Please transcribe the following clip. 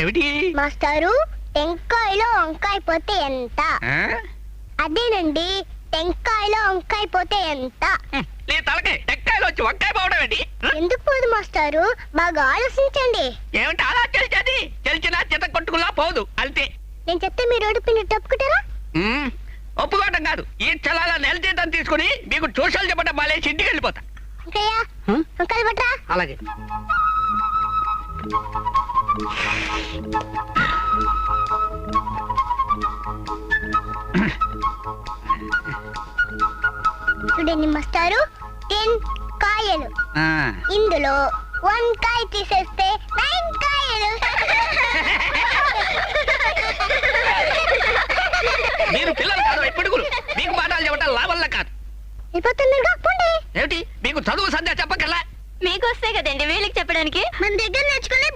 ఏమిటి మాస్టారు టెంకాయలో వంకాయ పోతే ఎంత? అదేనండి, టెంకాయలో వంకాయ పోతే ఎంత? నీ తలకి టెంకాయలు వచ్చి వంకాయ పోవడం ఏంటి? ఎందుకు పోదు మాస్టారు? బాగా ఆలోచించండి. ఏమిటి అలా తెలిసేది? తెలిసినా చిత కొట్టుకులా పోదు అంతే. నేను చెప్తే మీరు ఓడిపోయిన తప్పుకుంటారా? ఒప్పుకోవడం కాదు, ఈ చలాల నెల జీతం తీసుకుని మీకు ట్యూషన్లు చెప్పడం మాలేసి ఇంటికి వెళ్ళిపోతా. అంకయ్య వంకాయలు పట్రా. అలాగే. చూడండి మాస్టారు, 10 కాయలు. ఇందులో వంకాయ తీసేస్తే 9 కాయలు. మీరు పిల్లలు కాదు, పిడుగులు. మీకు పాఠాలు చెప్పడం లాభంలా కాదు. పోండి. ఏమిటి మీకు చదువు సంధ్య చెప్పకల్లా? మీకు వస్తే కదండి వీళ్ళకి చెప్పడానికి. మన దగ్గర నేర్చుకునే